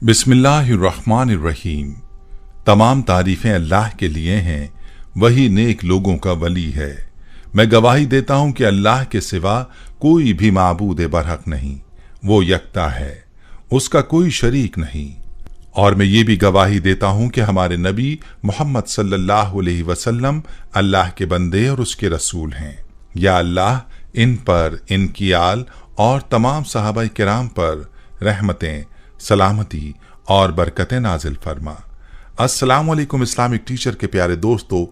बिस्मिल्लाहिर्रहमानिर्रहीम। तमाम तारीफ़ें अल्लाह के लिए हैं, वही नेक लोगों का वली है। मैं गवाही देता हूँ कि अल्लाह के सिवा कोई भी माबूद बरहक नहीं, वो यकता है, उसका कोई शरीक नहीं। और मैं ये भी गवाही देता हूँ कि हमारे नबी मोहम्मद सल्लल्लाहु अलैहि वसल्लम अल्लाह के बंदे और उसके रसूल हैं। या अल्लाह इन पर, इनकी आल और तमाम सहाबा किराम पर रहमतें, सलामती और बरकतें नाजिल फरमा। अस्सलाम वालेकुम इस्लामिक टीचर के प्यारे दोस्तों,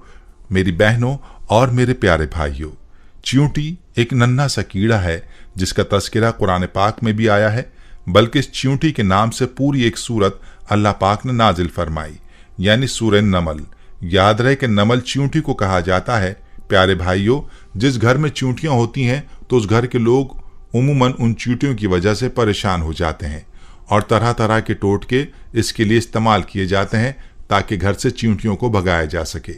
मेरी बहनों और मेरे प्यारे भाइयों। चींटी एक नन्हा सा कीड़ा है जिसका तस्करा कुरान पाक में भी आया है, बल्कि इस चींटी के नाम से पूरी एक सूरत अल्लाह पाक ने नाजिल फरमाई, यानी सूरह नमल। याद रहे कि नमल चींटी को कहा जाता है। प्यारे भाइयों, जिस घर में चींटियां होती हैं तो उस घर के लोग उमूमन उन चींटियों की वजह से परेशान हो जाते हैं और तरह तरह के टोटके इसके लिए इस्तेमाल किए जाते हैं ताकि घर से चींटियों को भगाया जा सके।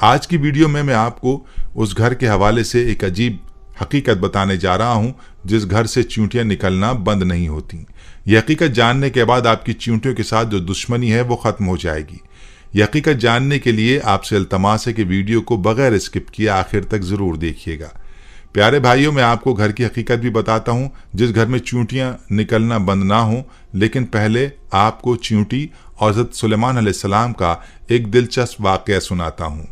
आज की वीडियो में मैं आपको उस घर के हवाले से एक अजीब हकीकत बताने जा रहा हूं जिस घर से चींटियां निकलना बंद नहीं होती। यह हकीकत जानने के बाद आपकी चींटियों के साथ जो दुश्मनी है वो खत्म हो जाएगी। यह हकीकत जानने के लिए आपसे इल्तमास है कि वीडियो को बगैर स्किप किए आखिर तक जरूर देखिएगा। प्यारे भाइयों, मैं आपको घर की हकीकत भी बताता हूं जिस घर में चींटियां निकलना बंद ना हो। लेकिन पहले आपको चींटी और हज़रत सुलेमान अलैहिस्सलाम का एक दिलचस्प वाक़या सुनाता हूं।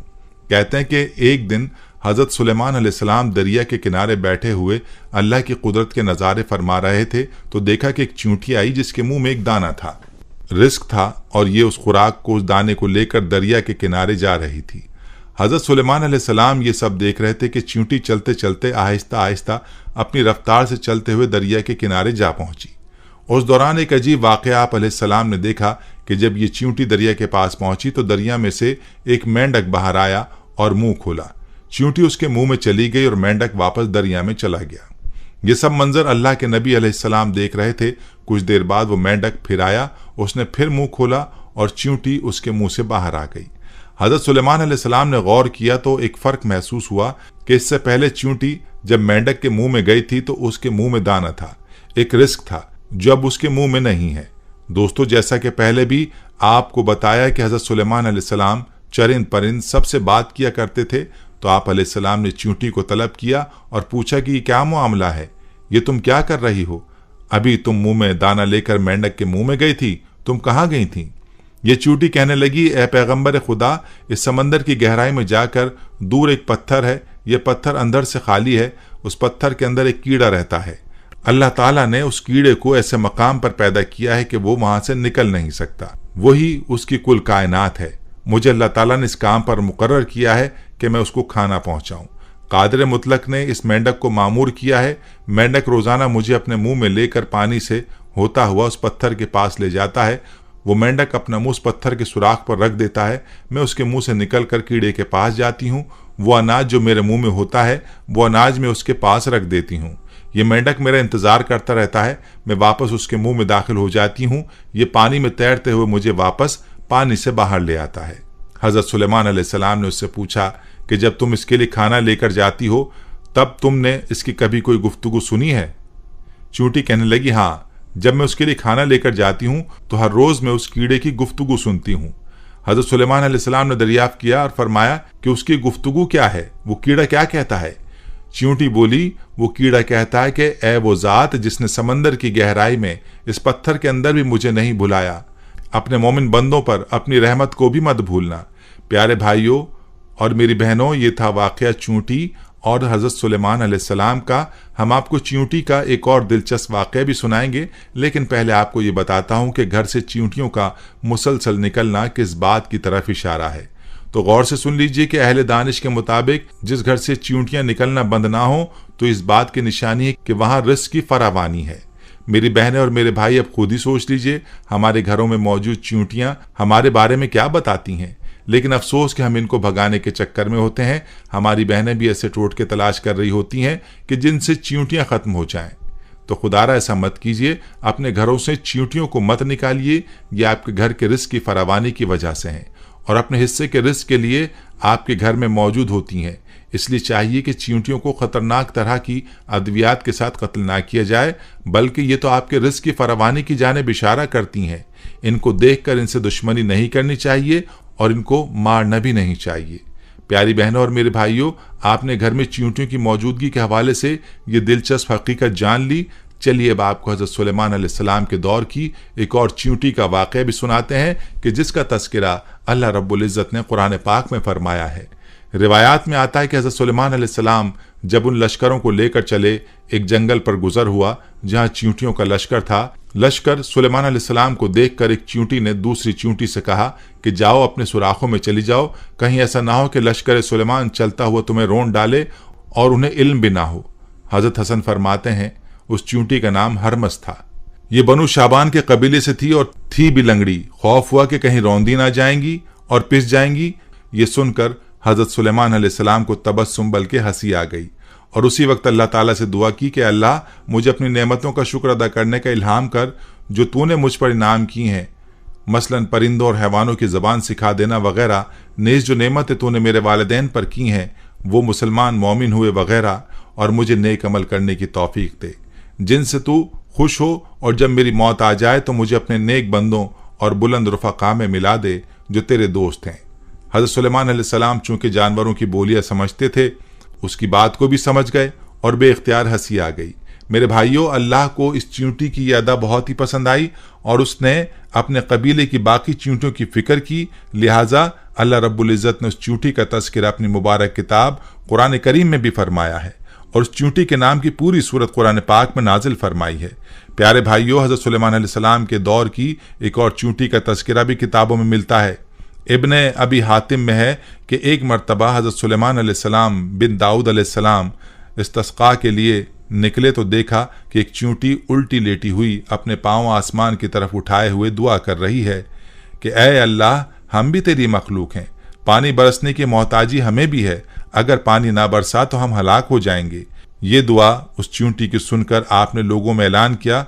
कहते हैं कि एक दिन हज़रत सुलेमान अलैहिस्सलाम दरिया के किनारे बैठे हुए अल्लाह की कुदरत के नज़ारे फरमा रहे थे तो देखा कि एक चींटी आई जिसके मुंह में एक दाना था। रिस्क था और ये उस खुराक को, उस दाने को लेकर दरिया के किनारे जा रही थी। हज़रत सुलेमान अलैहिस्सलाम ये सब देख रहे थे कि चींटी चलते चलते आहिस्ता आहिस्ता अपनी रफ्तार से चलते हुए दरिया के किनारे जा पहुंची। उस दौरान एक अजीब वाक़या आप अलैहिस्सलाम ने देखा कि जब ये चींटी दरिया के पास पहुंची तो दरिया में से एक मेंढक बाहर आया और मुंह खोला। चींटी उसके मुंह में चली गई और मेंढक वापस दरिया में चला गया। ये सब मंजर अल्लाह के नबी अलैहिस्सलाम देख रहे थे। कुछ देर बाद वो मेंढक फिर आया, उसने फिर मुंह खोला और चींटी उसके मुंह से बाहर आ गई। हज़रत सुलेमान अलैहिस्सलाम ने गौर किया तो एक फ़र्क महसूस हुआ कि इससे पहले चींटी जब मेंढक के मुंह में गई थी तो उसके मुंह में दाना था, एक रिस्क था जो अब उसके मुंह में नहीं है। दोस्तों, जैसा कि पहले भी आपको बताया कि हज़रत सुलेमान अलैहिस्सलाम चरिंद परिंद सबसे बात किया करते थे, तो आप अलैहिस्सलाम ने चींटी को तलब किया और पूछा कि ये क्या मामला है, ये तुम क्या कर रही हो? अभी तुम मुंह में दाना लेकर मेंढक के मुंह में गई थी, तुम कहाँ गई थी? ये चींटी कहने लगी, ए पैगंबर खुदा, इस समंदर की गहराई में जाकर दूर एक पत्थर है, ये पत्थर अंदर से खाली है, उस पत्थर के अंदर एक कीड़ा रहता है। अल्लाह ताला ने उस कीड़े को ऐसे मकाम पर पैदा किया है कि वो वहां से निकल नहीं सकता, वही उसकी कुल कायनात है। मुझे अल्लाह ताला ने इस काम पर मुकर्रर किया है कि मैं उसको खाना पहुंचाऊं। कादिर मुतलक ने इस मेंढक को मामूर किया है। मेंढक रोजाना मुझे अपने मुंह में लेकर पानी से होता हुआ उस पत्थर के पास ले जाता है। वो मेंढक अपना मुंह उस पत्थर के सुराख पर रख देता है। मैं उसके मुंह से निकलकर कीड़े के पास जाती हूँ। वो अनाज जो मेरे मुंह में होता है वो अनाज मैं उसके पास रख देती हूँ। ये मेंढक मेरा इंतजार करता रहता है। मैं वापस उसके मुंह में दाखिल हो जाती हूँ। ये पानी में तैरते हुए मुझे वापस पानी से बाहर ले आता है। हज़रत सुलेमान अलैहिस्सलाम ने उससे पूछा कि जब तुम इसके लिए खाना लेकर जाती हो तब तुमने इसकी कभी कोई गुफ्तगू सुनी है? चींटी कहने लगी, हाँ, जब मैं उसके लिए खाना लेकर जाती हूँ तो हर रोज मैं उस कीड़े की गुफ्तगू सुनती हूँ। हज़रत सुलेमान अलैहिस्सलाम ने दरियाफ्त किया और फरमाया कि उसकी गुफ्तगू क्या है, वो कीड़ा क्या कहता है? चींटी बोली, वो कीड़ा कहता है कि ए वो ज़ात जिसने समंदर की गहराई में इस पत्थर के अंदर भी मुझे नहीं भुलाया, अपने मोमिन बंदों पर अपनी रहमत को भी मत भूलना। प्यारे भाइयों और मेरी बहनों, ये था वाक़या चींटी और हज़रत सुलेमान अलैहिस्सलाम का। हम आपको चींटी का एक और दिलचस्प वाक़या भी सुनाएंगे, लेकिन पहले आपको ये बताता हूँ कि घर से चींटियों का मुसलसल निकलना किस बात की तरफ इशारा है। तो गौर से सुन लीजिए कि अहले दानिश के मुताबिक जिस घर से चींटियां निकलना बंद ना हो तो इस बात की निशानी है कि वहाँ रिस्क की फरावानी है। मेरी बहनें और मेरे भाई, अब खुद ही सोच लीजिए हमारे घरों में मौजूद चींटियां हमारे बारे में क्या बताती हैं। लेकिन अफसोस कि हम इनको भगाने के चक्कर में होते हैं। हमारी बहनें भी ऐसे टोटके तलाश कर रही होती हैं कि जिनसे चींटियां खत्म हो जाएं। तो खुदारा ऐसा मत कीजिए, अपने घरों से चींटियों को मत निकालिए। ये आपके घर के रिस्क की फरावानी की वजह से हैं और अपने हिस्से के रिस्क के लिए आपके घर में मौजूद होती हैं। इसलिए चाहिए कि चींटियों को खतरनाक तरह की अद्वियात के साथ कत्ल ना किया जाए, बल्कि ये तो आपके रिस्क की फरावानी की जानिब इशारा करती हैं। इनको देखकर इनसे दुश्मनी नहीं करनी चाहिए और इनको मारना भी नहीं चाहिए। प्यारी बहनों और मेरे भाइयों, आपने घर में चींटियों की मौजूदगी के हवाले से ये दिलचस्प हकीकत जान ली। चलिए अब आपको हज़रत सुलेमान अलैहिस्सलाम के दौर की एक और चींटी का वाक़या भी सुनाते हैं कि जिसका तज़किरा अल्लाह रब्बुल इज़्ज़त ने कुरान पाक में फरमाया है। रिवायात में आता है कि हज़रत सुलेमान अलैहिस्सलाम जब उन लश्करों को लेकर चले, एक जंगल पर गुजर हुआ जहां चींटियों का लश्कर था। लश्कर सुलेमान अलैहिस्सलाम को देखकर एक चींटी ने दूसरी चींटी से कहा कि जाओ अपने सुराखों में चली जाओ, कहीं ऐसा ना हो कि लश्कर सुलेमान चलता हुआ तुम्हें रोंद डाले और उन्हें इल्म भी ना हो। हज़रत हसन फरमाते हैं उस चींटी का नाम हरमस था। ये बनु शाबान के कबीले से थी और थी भी लंगड़ी। खौफ हुआ कि कहीं रौंदी ना जाएंगी और पिस जाएंगी। ये सुनकर हज़रत सुलेमान अलैहिस्सलाम को तबस्सुम बल्कि हंसी आ गई और उसी वक्त अल्लाह ताला से दुआ की कि अल्लाह मुझे अपनी नेमतों का शुक्र अदा करने का इल्हाम कर जो तूने मुझ पर इनाम की हैं, मसलन परिंदों और हैवानों की ज़बान सिखा देना वगैरह। नेज़ जो नेमतें तूने मेरे वालिदैन पर की हैं वो मुसलमान मोमिन हुए वगैरह, और मुझे नेक अमल करने की तौफीक दे जिनसे तू खुश हो, और जब मेरी मौत आ जाए तो मुझे अपने नेक बंदों और बुलंद रुफ़क़ा में मिला दे जो तेरे दोस्त हैं। हज़रत सुलेमान अलैहिस्सलाम चूंकि जानवरों की बोलियां समझते थे, उसकी बात को भी समझ गए और बेख्तियार हंसी आ गई। मेरे भाइयों, अल्लाह को इस चींटी की यह अदा बहुत ही पसंद आई और उसने अपने कबीले की बाकी चींटियों की फिक्र की। लिहाजा अल्लाह रब्बुल इज़्ज़त ने उस चींटी का तज़किरा अपनी मुबारक किताब कुरान करीम में भी फरमाया है और उस चींटी के नाम की पूरी सूरत कुरान पाक में नाजिल फरमाई है। प्यारे भाइयों, हज़रत सुलेमान अलैहिस्सलाम के दौर की एक और चींटी का तज़किरा भी किताबों में मिलता है। इब्ने अबी हातिम में है कि एक मरतबा हज़रत सुलेमान अलैहिस्सलाम बिन दाऊद अलैहिस्सलाम इस्तिस्क़ा के लिए निकले तो देखा कि एक चींटी उल्टी लेटी हुई अपने पाँव आसमान की तरफ उठाए हुए दुआ कर रही है कि ऐ अल्लाह, हम भी तेरी मखलूक हैं, पानी बरसने की मोहताजी हमें भी है, अगर पानी ना बरसा तो हम हलाक हो जाएंगे। ये दुआ उस चींटी की सुनकर आपने लोगों में ऐलान किया,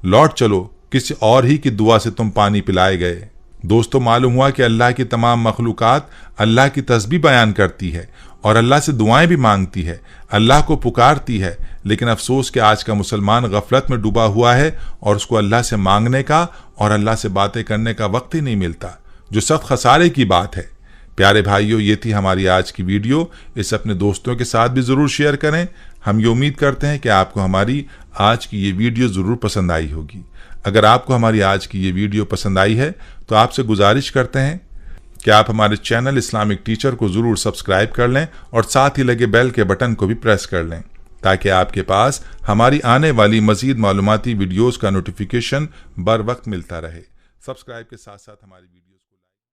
लौट चलो, किसी और ही की दुआ से तुम पानी पिलाए गए। दोस्तों, मालूम हुआ कि अल्लाह की तमाम मखलूकात अल्लाह की तस्बीह बयान करती है और अल्लाह से दुआएं भी मांगती है, अल्लाह को पुकारती है। लेकिन अफसोस कि आज का मुसलमान गफलत में डूबा हुआ है और उसको अल्लाह से मांगने का और अल्लाह से बातें करने का वक्त ही नहीं मिलता, जो सख्त खसारे की बात है। प्यारे भाइयों, ये थी हमारी आज की वीडियो। इसे अपने दोस्तों के साथ भी ज़रूर शेयर करें। हम ये उम्मीद करते हैं कि आपको हमारी आज की ये वीडियो ज़रूर पसंद आई होगी। अगर आपको हमारी आज की ये वीडियो पसंद आई है तो आपसे गुजारिश करते हैं कि आप हमारे चैनल इस्लामिक टीचर को ज़रूर सब्सक्राइब कर लें और साथ ही लगे बेल के बटन को भी प्रेस कर लें ताकि आपके पास हमारी आने वाली मज़ीद मालूमाती वीडियोज़ का नोटिफिकेशन बर वक्त मिलता रहे। सब्सक्राइब के साथ साथ हमारी वीडियो